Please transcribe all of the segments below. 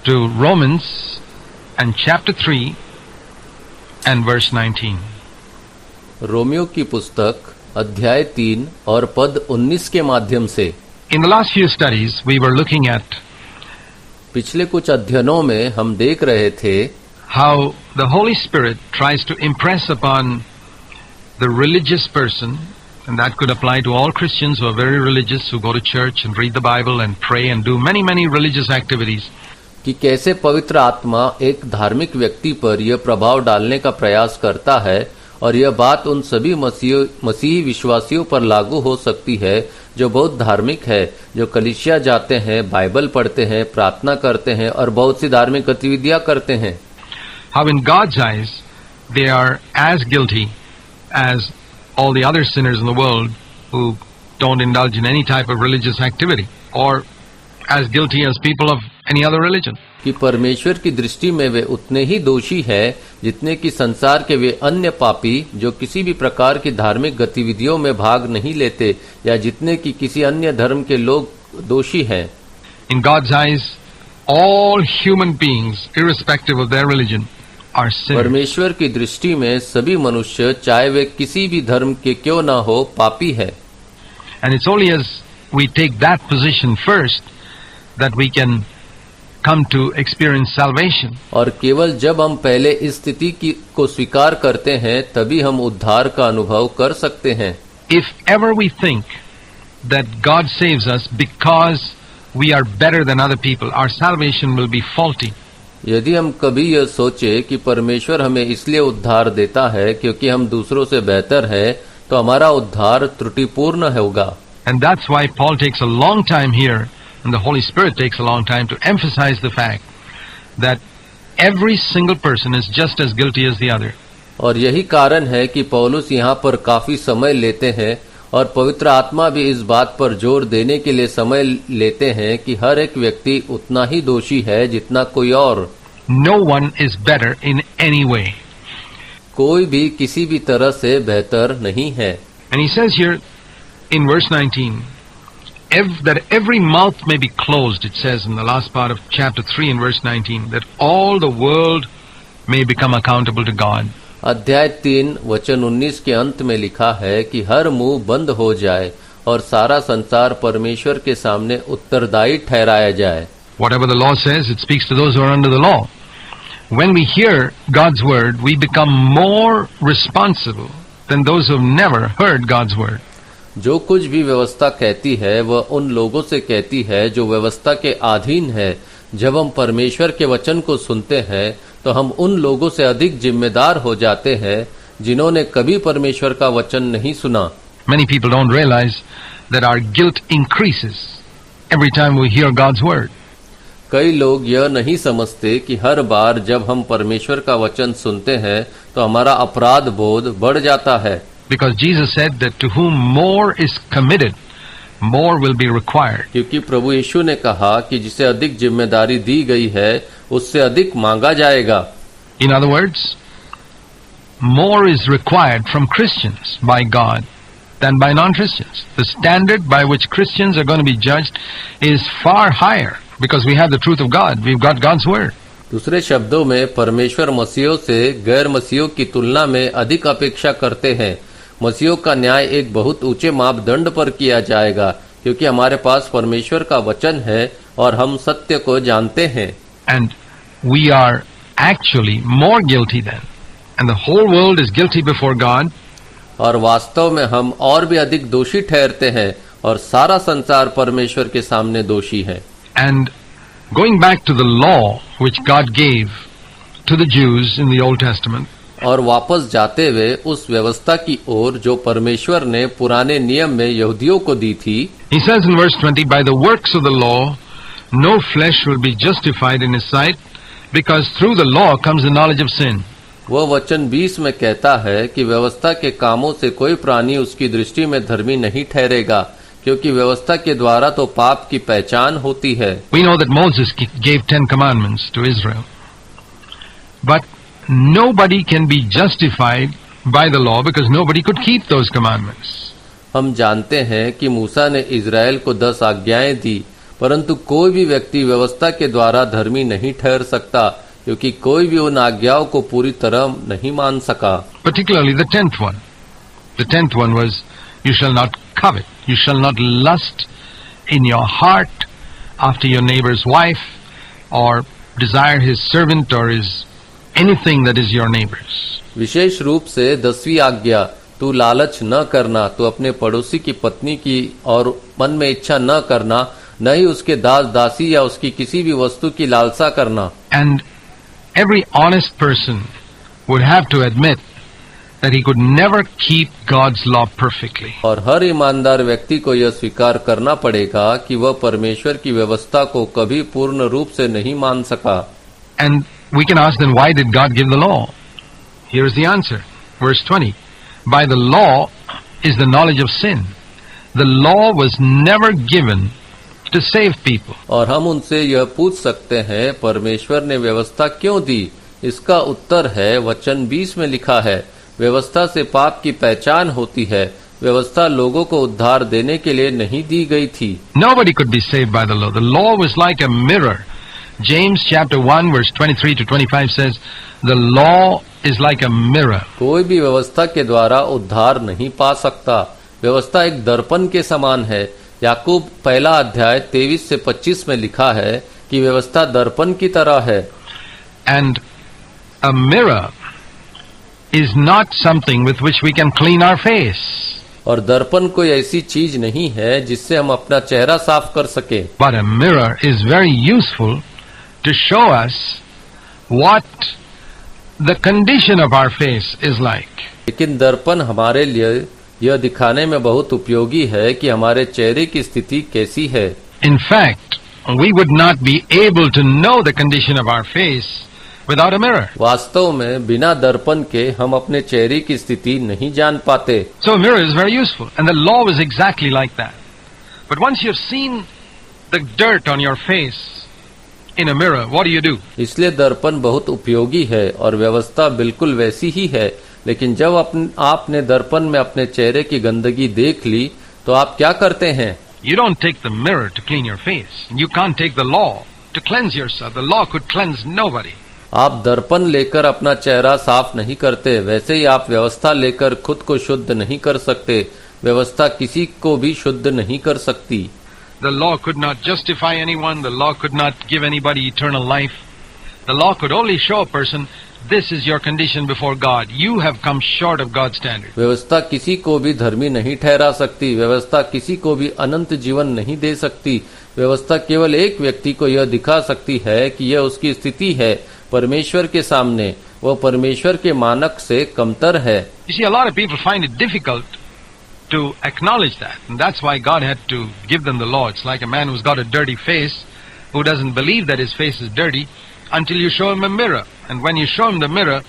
to Romans and chapter 3 and verse 19. Romeo की पुस्तक अध्याय 3 और पद 19 के माध्यम से। In the last few studies we were looking at पिछले कुछ अध्ययनों में हम देख रहे थे how the Holy Spirit tries to impress upon the religious person, and that could apply to all Christians who are very religious, who go to church and read the Bible and pray and do many religious activities. कि कैसे पवित्र आत्मा एक धार्मिक व्यक्ति पर यह प्रभाव डालने का प्रयास करता है, और यह बात उन सभी मसीही विश्वासियों पर लागू हो सकती है जो बहुत धार्मिक है, जो कलीसिया जाते हैं, बाइबल पढ़ते हैं, प्रार्थना करते हैं और बहुत सी धार्मिक गतिविधियां करते हैं। How in God's eyes they are as guilty as all the other sinners in the world who don't indulge in any type of religious activity, or as guilty as people of any other religion. कि परमेश्वर की दृष्टि में वे उतने ही दोषी है जितने कि संसार के वे अन्य पापी जो किसी भी प्रकार की धार्मिक गतिविधियों में भाग नहीं लेते, या जितने कि किसी अन्य धर्म के लोग दोषी हैं। In God's eyes, all human beings, irrespective of their religion, are sinners. परमेश्वर की दृष्टि में सभी मनुष्य, चाहे वे किसी भी धर्म के क्यों ना हो, पापी है। And it's only as we take that position first that we can come to experience salvation. और केवल जब हम पहले इस स्थिति को स्वीकार करते हैं तभी हम उद्धार का अनुभव कर सकते हैं। If ever we think that God saves us because we are better than other people, our salvation will be faulty. यदि हम कभी यह सोचे कि परमेश्वर हमें इसलिए उद्धार देता है क्योंकि हम दूसरों से बेहतर हैं, तो हमारा उद्धार त्रुटिपूर्ण होगा। And that's why Paul takes a long time here, and the Holy Spirit takes a long time to emphasize the fact that every single person is just as guilty as the other. और यही कारण है कि पौलुस यहाँ पर काफी समय लेते हैं, और पवित्र आत्मा भी इस बात पर जोर देने के लिए समय लेते हैं कि हर एक व्यक्ति उतना ही दोषी है जितना कोई और। No one is better in any way. कोई भी किसी भी तरह से बेहतर नहीं है। And he says here in verse 19, that every mouth may be closed, it says in the last part of chapter 3 and verse 19, that all the world may become accountable to God. अध्याय 3 वचन 19 के अंत में लिखा है कि हर मुंह बंद हो जाए और सारा संसार परमेश्वर के सामने उत्तरदायी ठहराया जाए। Whatever the law says, it speaks to those who are under the law. When we hear God's word, we become more responsible than those who have never heard God's word. जो कुछ भी व्यवस्था कहती है वह उन लोगों से कहती है जो व्यवस्था के अधीन है। जब हम परमेश्वर के वचन को सुनते हैं तो हम उन लोगों से अधिक जिम्मेदार हो जाते हैं जिन्होंने कभी परमेश्वर का वचन नहीं सुना। Many people don't realize that our guilt increases every time we hear God's word. कई लोग यह नहीं समझते कि हर बार जब हम परमेश्वर का वचन सुनते हैं तो हमारा अपराध बोध बढ़ जाता है। Because Jesus said that to whom more is committed, more will be required. क्योंकि प्रभु यीशु ने कहा कि जिसे अधिक जिम्मेदारी दी गई है उससे अधिक मांगा जाएगा। In other words, more is required from Christians by God than by non-Christians. The standard by which Christians are going to be judged is far higher because we have the truth of God. We've got God's word. दूसरे शब्दों में परमेश्वर मसीहों से गैर मसीहों की तुलना में अधिक अपेक्षा करते हैं। मसीहों का न्याय एक बहुत ऊंचे मापदंड पर किया जाएगा क्योंकि हमारे पास परमेश्वर का वचन है और हम सत्य को जानते हैं। And we are actually more guilty than, and the whole world is guilty before God. और वास्तव में हम और भी अधिक दोषी ठहरते हैं और सारा संसार परमेश्वर के सामने दोषी है। And going back to the law which God gave to the Jews in the Old Testament, और वापस जाते हुए उस व्यवस्था की ओर जो परमेश्वर ने पुराने नियम में यहूदियों को दी थी। he says in verse 20, by the works of the law no flesh will be justified in his sight, because through the law comes the knowledge of sin. वह वचन 20 में कहता है कि व्यवस्था के कामों से कोई प्राणी उसकी दृष्टि में धर्मी नहीं ठहरेगा, क्योंकि व्यवस्था के द्वारा तो पाप की पहचान होती है। We know that Moses gave 10 commandments to Israel, but nobody can be justified by the law because nobody could keep those commandments. हम जानते हैं कि मूसा ने इजराइल को 10 आज्ञाएं दी, परंतु कोई भी व्यक्ति व्यवस्था के द्वारा धर्मी नहीं ठहर सकता, क्योंकि कोई भी उन आज्ञाओं को पूरी तरह नहीं मान सका। Particularly the 10th one. The 10th one was, you shall not covet, you shall not lust in your heart after your neighbor's wife, or desire his servant or his anything that is your neighbor's. विशेष रूप से 10वीं आज्ञा, तू लालच न करना, तू अपने पड़ोसी की पत्नी की और मन में इच्छा न करना, न ही उसके दास दासी या उसकी किसी भी वस्तु की लालसा करना। And every honest person would have to admit that he could never keep God's law perfectly. और हर ईमानदार व्यक्ति को यह स्वीकार करना पड़ेगा कि वह परमेश्वर की व्यवस्था को कभी पूर्ण रूप से नहीं मान सका। And we can ask then, why did God give the law? Here is the answer. Verse 20. By the law is the knowledge of sin. The law was never given to save people. और हम उनसे यह पूछ सकते हैं, परमेश्वर ने व्यवस्था क्यों दी? इसका उत्तर है, वचन 20 में लिखा है, व्यवस्था से पाप की पहचान होती है। व्यवस्था लोगों को उद्धार देने के लिए नहीं दी गई थी। Nobody could be saved by the law. The law was like a mirror. James chapter 1 verse 23 to 25 says, the law is like a mirror. कोई भी व्यवस्था के द्वारा उद्धार नहीं पा सकता। व्यवस्था एक दर्पण के समान है। याकूब 1 अध्याय 23 से 25 में लिखा है कि व्यवस्था दर्पण की तरह है। And a mirror is not something with which we can clean our face. और दर्पण कोई ऐसी चीज नहीं है जिससे हम अपना चेहरा साफ कर सके। But a mirror is very useful to show us what the condition of our face is like. लेकिन दर्पण हमारे लिए यह दिखाने में बहुत उपयोगी है कि हमारे चेहरे की स्थिति कैसी है। In fact, we would not be able to know the condition of our face without a mirror. वास्तव में बिना दर्पण के हम अपने चेहरे की स्थिति नहीं जान पाते। So a mirror is very useful, and the law was exactly like that. But once you've seen the dirt on your face in a mirror, what do? इसलिए दर्पण बहुत उपयोगी है और व्यवस्था बिल्कुल वैसी ही है। लेकिन जब आपने दर्पण में अपने चेहरे की गंदगी देख ली, तो आप क्या करते हैं? You don't take the mirror to clean your face. You can't take the law to cleanse yourself. The law could cleanse nobody. आप दर्पण लेकर अपना चेहरा साफ नहीं करते, वैसे ही आप व्यवस्था लेकर खुद को शुद्ध नहीं कर सकते। व्यवस्था किसी को भी शुद्ध नहीं कर सकती। The law could not justify anyone. The law could not give anybody eternal life. The law could only show a person, this is your condition before God. You have come short of God's standard. व्यवस्था किसी को भी धर्मी नहीं ठहरा सकती। व्यवस्था किसी को भी अनंत जीवन नहीं दे सकती। व्यवस्था केवल एक व्यक्ति को यह दिखा सकती है कि यह उसकी स्थिति है परमेश्वर के सामने। वह परमेश्वर के मानक से कमतर है। You see, a lot of people find it difficult to acknowledge that. And that's why God had to give them the law. It's like a man who's got a dirty face, who doesn't believe that his face is dirty until you show him a mirror. And when you show him the mirror,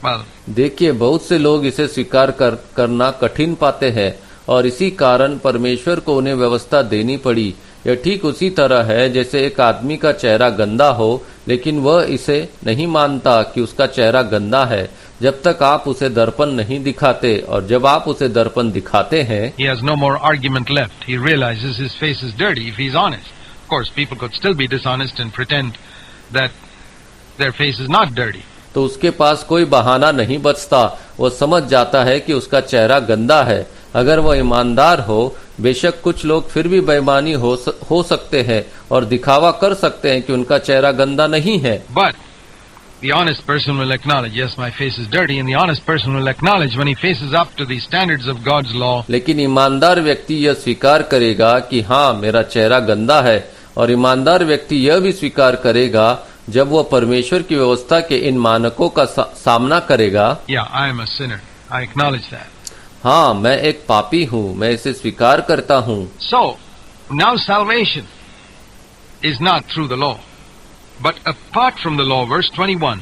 well... देखिए, बहुत से लोग इसे स्वीकार करना कठिन पाते हैं और इसी कारण परमेश्वर को उन्हें व्यवस्था देनी पड़ी। यह ठीक उसी तरह है जैसे एक आदमी का चेहरा गंदा हो, लेकिन वह इसे नहीं मानता कि उसका चेहरा गंदा है जब तक आप उसे दर्पण नहीं दिखाते। और जब आप उसे दर्पण दिखाते हैं, he has no more argument left. He realizes his face is dirty if he's honest. Of course, people could still be dishonest and pretend that their face is not dirty. तो उसके पास कोई बहाना नहीं बचता। वह समझ जाता है कि उसका चेहरा गंदा है। अगर वह ईमानदार हो, बेशक कुछ लोग फिर भी बेईमानी हो सकते हैं और दिखावा कर सकते हैं कि उनका चेहरा गंदा नहीं है। But the honest person will acknowledge, yes, my face is dirty, and the honest person will acknowledge when he faces up to the standards of God's law. लेकिन ईमानदार व्यक्ति यह स्वीकार करेगा कि हाँ, मेरा चेहरा गंदा है, और ईमानदार व्यक्ति यह भी स्वीकार करेगा जब वह परमेश्वर की व्यवस्था के इन मानकों का सामना करेगा। Yeah, I am a sinner. I acknowledge that. हाँ, मैं एक पापी हूँ, मैं इसे स्वीकार करता हूँ। So, now salvation is not through the law, but apart from the law, verse 21.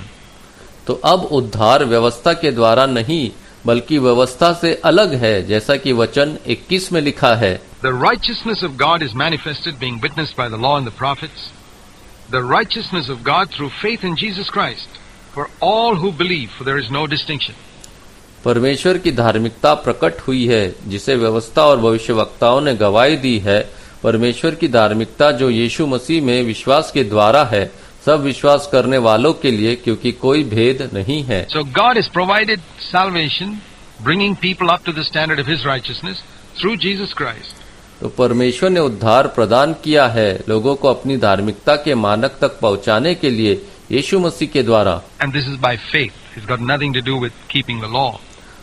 तो अब उद्धार व्यवस्था के द्वारा नहीं, बल्कि व्यवस्था से अलग है, जैसा कि वचन 21 में लिखा है। The righteousness of God is manifested, being witnessed by the law and the prophets. The righteousness of God through faith in Jesus Christ for all who believe, for there is no distinction. परमेश्वर की धार्मिकता प्रकट हुई है, जिसे व्यवस्था और भविष्यवक्ताओं ने गवाही दी है, परमेश्वर की धार्मिकता जो यीशु मसीह में विश्वास के द्वारा है, सब विश्वास करने वालों के लिए, क्योंकि कोई भेद नहीं है। So God has provided salvation, bringing people up to the standard of His righteousness through Jesus Christ. तो परमेश्वर ने उद्धार प्रदान किया है लोगों को अपनी धार्मिकता के मानक तक पहुंचाने के लिए यीशु मसीह के द्वारा, And this is by faith. It's got nothing to do with keeping the law.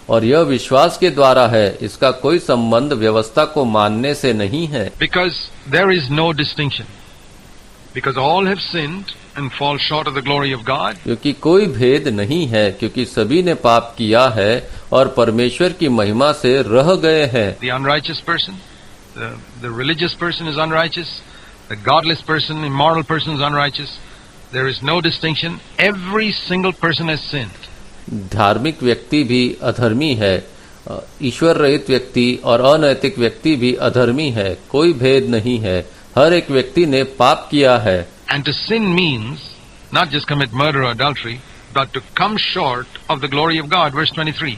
और यह विश्वास के द्वारा है, इसका कोई संबंध व्यवस्था को मानने से नहीं है। Because there is no distinction. Because all have sinned and fall short of the glory of God. क्योंकि कोई भेद नहीं है, क्योंकि सभी ने पाप किया है और परमेश्वर की महिमा से रह गए हैं। The unrighteous person, the religious person is unrighteous. The godless person, immoral person is unrighteous. There is no distinction. Every single person has sinned. धार्मिक व्यक्ति भी अधर्मी है, ईश्वर रहित व्यक्ति और अनैतिक व्यक्ति भी अधर्मी है, कोई भेद नहीं है, हर एक व्यक्ति ने पाप किया है। And to sin means not just commit murder or adultery, but to come short of the glory of God. Verse 23.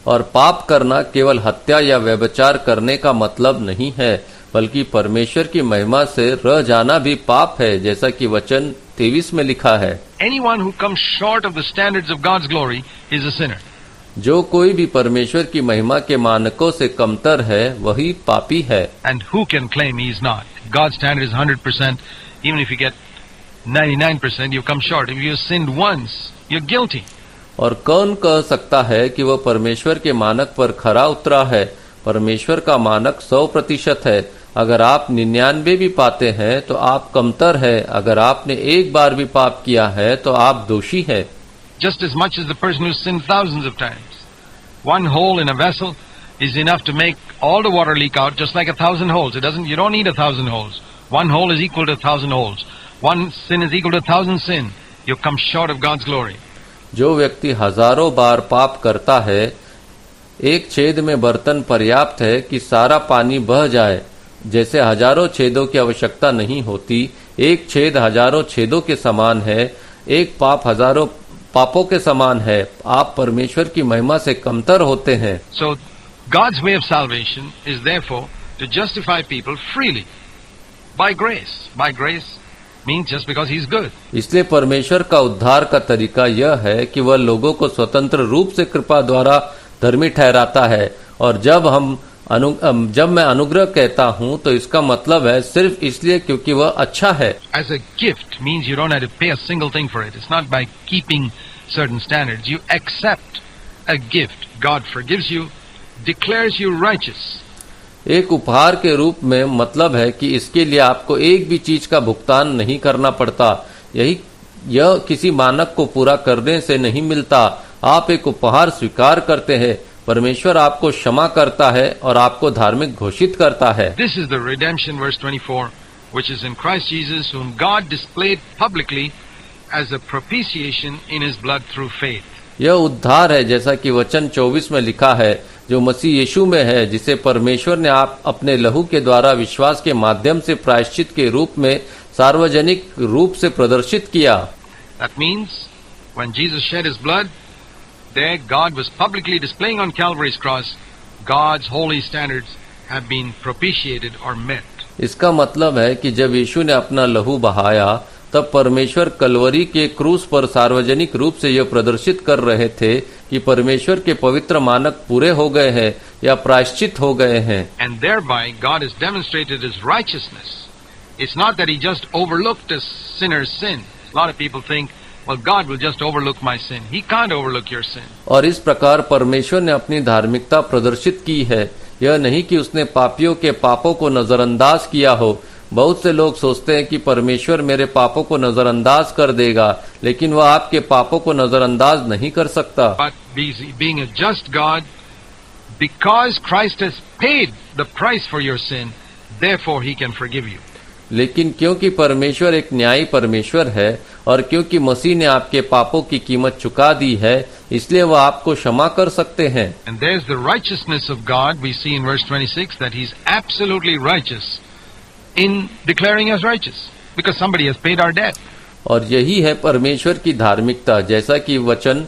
और पाप करना केवल हत्या या व्यभिचार करने का मतलब नहीं है, बल्कि परमेश्वर की महिमा से रह जाना भी पाप है, जैसा कि वचन 23 में लिखा है। Anyone who comes short of the standards of God's glory is a sinner. जो कोई भी परमेश्वर की महिमा के मानकों से कमतर है, वही पापी है। And who can claim he is not? God's standard is 100%. Even if you get 99%, you come short. If you sinned once, you're guilty. और कौन कह सकता है कि वह परमेश्वर के मानक पर खरा उतरा है? परमेश्वर का मानक 100% है। अगर आप 99 भी पाते हैं तो आप कमतर है, अगर आपने एक बार भी पाप किया है तो आप दोषी है। Just as much as the person who sinned thousands of times. One hole in a vessel is enough to make all the water leak out, just like 1,000 holes. You don't need 1,000 holes. One hole is equal to 1,000 holes. One sin is equal to 1,000 sin. You come short of God's glory. जो व्यक्ति हजारों बार पाप करता है, एक छेद में बर्तन पर्याप्त है कि सारा पानी बह जाए। जैसे हजारों छेदों की आवश्यकता नहीं होती, एक छेद हजारों छेदों के समान है, एक पाप हजारों पापों के समान है। आप परमेश्वर की महिमा से कमतर होते हैं। So God's way of salvation is therefore to justify people freely by grace. By grace means just because He's good. इसलिए परमेश्वर का उद्धार का तरीका यह है कि वह लोगों को स्वतंत्र रूप से कृपा द्वारा धर्मी ठहराता है। और जब मैं अनुग्रह कहता हूं तो इसका मतलब है सिर्फ इसलिए क्योंकि वह अच्छा है। As a gift means you don't have to pay a single thing for it. It's not by keeping certain standards. You accept a gift. God forgives you, declares you righteous. एक उपहार के रूप में मतलब है कि इसके लिए आपको एक भी चीज का भुगतान नहीं करना पड़ता। यह किसी मानक को पूरा करने से नहीं मिलता। आप एक उपहार स्वीकार करते हैं, परमेश्वर आपको क्षमा करता है और आपको धार्मिक घोषित करता है। This is the redemption, verse 24, which is in Christ Jesus, whom God displayed publicly as a propitiation in His blood through faith. यह उद्धार है, जैसा कि वचन 24 में लिखा है, जो मसीह यीशु में है, जिसे परमेश्वर ने आप अपने लहू के द्वारा विश्वास के माध्यम से प्रायश्चित के रूप में सार्वजनिक रूप से प्रदर्शित किया। That means when Jesus shed His blood, there God was publicly displaying on Calvary's cross God's holy standards have been propitiated or met. इसका मतलब है कि जब यीशु ने अपना लहू बहाया, तब परमेश्वर कलवरी के क्रूस पर सार्वजनिक रूप से यह प्रदर्शित कर रहे थे कि परमेश्वर के पवित्र मानक पूरे हो गए हैं या प्रायश्चित हो गए हैं। And thereby God has demonstrated His righteousness. It's not that He just overlooked a sinner's sin. A lot of people think, well, God will just overlook my sin. He can't overlook your sin. और इस प्रकार परमेश्वर ने अपनी धार्मिकता प्रदर्शित की है। यह नहीं कि उसने पापियों के पापों को नजरअंदाज किया हो। बहुत से लोग सोचते हैं कि परमेश्वर मेरे पापों को नजरअंदाज कर देगा, लेकिन वह आपके पापों को नजरअंदाज नहीं कर सकता। But being a just God, because Christ has paid the price for your sin, therefore He can forgive you. लेकिन क्योंकि परमेश्वर एक न्यायी परमेश्वर है और क्योंकि मसीह ने आपके पापों की कीमत चुका दी है, इसलिए वह आपको क्षमा कर सकते हैं। And there's the righteousness of God. We see in verse 26 that He's absolutely righteous in declaring us righteous because somebody has paid our debt. और यही है परमेश्वर की धार्मिकता, जैसा कि वचन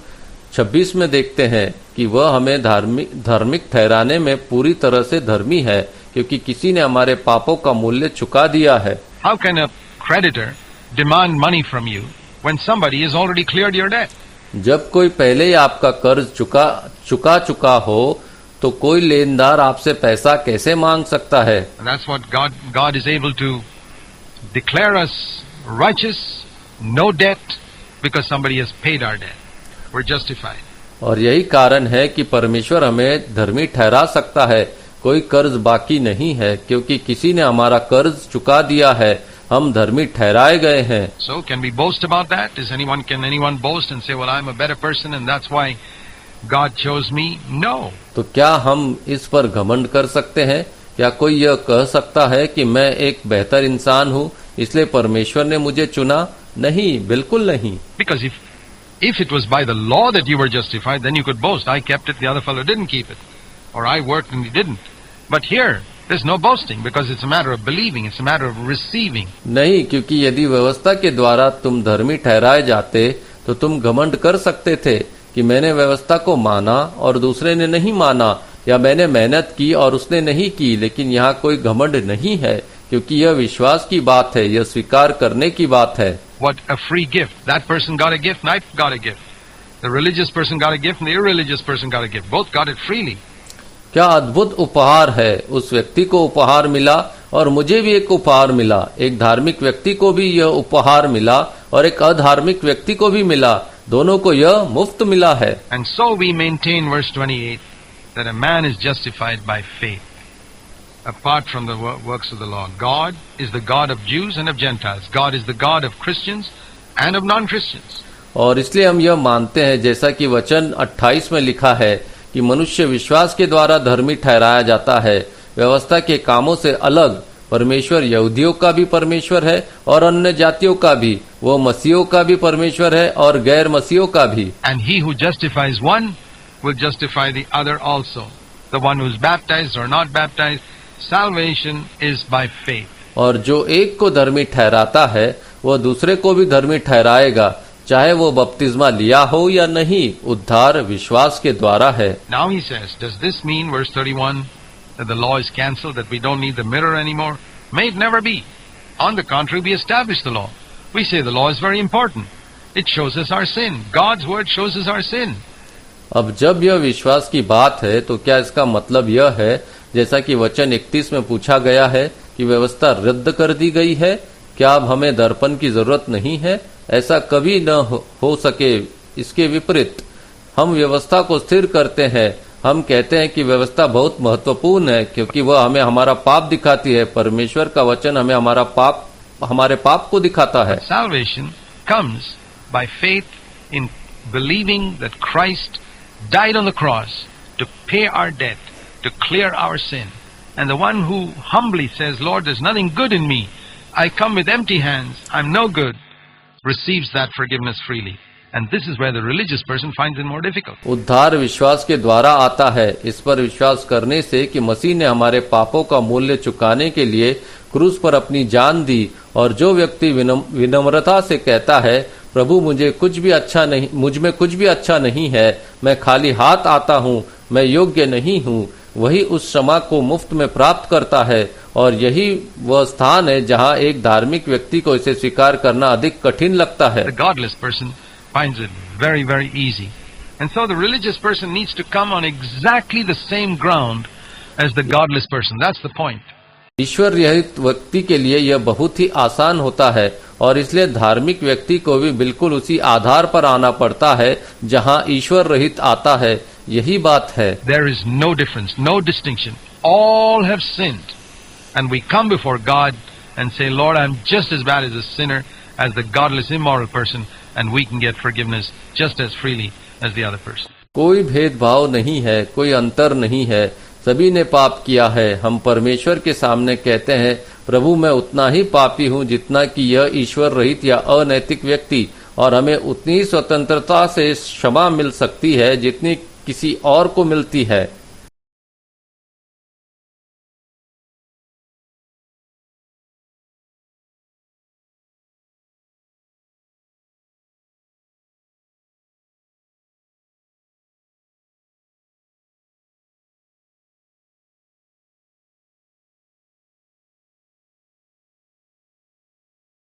26 में देखते हैं कि वह हमें धार्मिक ठहराने में पूरी तरह से धर्मी है, क्योंकि किसी ने हमारे पापों का मूल्य चुका दिया है। How can a creditor demand money from you when somebody has already cleared your debt? जब कोई पहले ही आपका कर्ज चुका हो तो कोई लेनदार आपसे पैसा कैसे मांग सकता है? And that's what God is able to declare us righteous, no debt, because somebody has paid our debt. We're justified. और यही कारण है कि परमेश्वर हमें धर्मी ठहरा सकता है, कोई कर्ज बाकी नहीं है, क्योंकि किसी ने हमारा कर्ज चुका दिया है, हम धर्मी ठहराए गए हैं। So can we boast about that? Can anyone boast and say, well, I'm a better person and that's why God chose me? No. तो क्या हम इस पर घमंड कर सकते हैं? क्या कोई यह कह सकता है कि मैं एक बेहतर इंसान हूँ, इसलिए परमेश्वर ने मुझे चुना? नहीं, बिल्कुल नहीं। Because if it was by the law that you were justified, then you could boast, I kept it, the other fellow didn't keep it. Or I worked and he didn't. But here, there's no boasting because it's a matter of believing, it's a matter of receiving. नहीं, क्योंकि यदि व्यवस्था के द्वारा तुम धर्मी ठहराए जाते तो तुम घमंड कर सकते थे कि मैंने व्यवस्था को माना और दूसरे ने नहीं माना, या मैंने मेहनत की और उसने नहीं की। लेकिन यहाँ कोई घमंड नहीं है, क्योंकि यह विश्वास की बात है, यह स्वीकार करने की बात है। What a free gift. That person got a gift and I got a gift. The religious person got a gift and the irreligious person got a gift. Both got it freely. क्या अद्भुत उपहार है! उस व्यक्ति को उपहार मिला और मुझे भी एक उपहार मिला। एक धार्मिक व्यक्ति को भी यह उपहार मिला और एक अधार्मिक व्यक्ति को भी मिला। दोनों को यह मुफ्त मिला है। And so we maintain verse 28 that a man is justified by faith apart from the works of the law. God is the God of Jews and of Gentiles. God is the God of Christians and of non-Christians. और इसलिए हम यह मानते हैं, जैसा कि वचन 28 में लिखा है, कि मनुष्य विश्वास के द्वारा धर्मी ठहराया जाता है, व्यवस्था के कामों से अलग। परमेश्वर यहूदियों का भी परमेश्वर है और अन्य जातियों का भी, वो मसीहों का भी परमेश्वर है और गैर मसीहों का भी। And he who justifies one will justify the other also. The one who is baptized or not baptized, salvation is by faith. और जो एक को धर्मी ठहराता है वह दूसरे को भी धर्मी ठहराएगा, चाहे वो बपतिस्मा लिया हो या नहीं। उद्धार विश्वास के द्वारा है। Now he says, does this mean, verse 31, that the law is cancelled, that we don't need the mirror anymore? May it never be. On the contrary, we establish the law. We say the law is very important. It shows us our sin. God's word shows us our sin. अब जब यह विश्वास की बात है तो क्या इसका मतलब यह है, जैसा कि वचन 31 में पूछा गया है, कि व्यवस्था रद्द कर दी गई है? क्या अब हमें दर्पण की जरूरत नहीं है? ऐसा कभी न हो सके। इसके विपरीत हम व्यवस्था को स्थिर करते हैं। हम कहते हैं कि व्यवस्था बहुत महत्वपूर्ण है, क्योंकि वह हमें हमारा पाप दिखाती है। परमेश्वर का वचन हमें हमारे पाप को दिखाता है। Salvation comes by faith in believing that Christ died on the cross to pay our debt, to clear our sin. And the one who humbly says, Lord, there's nothing good in me, I come with empty hands, I'm no good, receives that forgiveness freely. And this is where the religious person finds it more difficult. उद्धार विश्वास के द्वारा आता है, इस पर विश्वास करने से कि मसीह ने हमारे पापों का मूल्य चुकाने के लिए क्रूस पर अपनी जान दी। और जो व्यक्ति विनम्रता से कहता है, प्रभु मुझ में कुछ भी अच्छा नहीं है, मैं खाली हाथ आता हूँ, मैं योग्य नहीं हूँ, वही उस क्षमा को मुफ्त में प्राप्त करता है। और यही वह स्थान है जहाँ एक धार्मिक व्यक्ति को इसे स्वीकार करना अधिक कठिन लगता है। The godless person finds it very, very easy. And so the religious person needs to come on exactly the same ground as the godless person. That's the point. ईश्वर रहित व्यक्ति के लिए यह बहुत ही आसान होता है, और इसलिए धार्मिक व्यक्ति को भी बिल्कुल उसी आधार पर आना पड़ता है जहाँ ईश्वर रहित आता है। यही बात है। There is no difference, no distinction. All have sinned. And we come before God and say, Lord, I'm just as bad as a sinner as the godless, immoral person, and we can get forgiveness just as freely as the other person. कोई भेदभाव नहीं है, कोई अंतर नहीं है, सभी ने पाप किया है। हम परमेश्वर के सामने कहते हैं, प्रभु मैं उतना ही पापी हूँ जितना कि यह ईश्वर रहित या अनैतिक व्यक्ति, और हमें उतनी स्वतंत्रता से क्षमा मिल सकती है जितनी किसी और को मिलती है।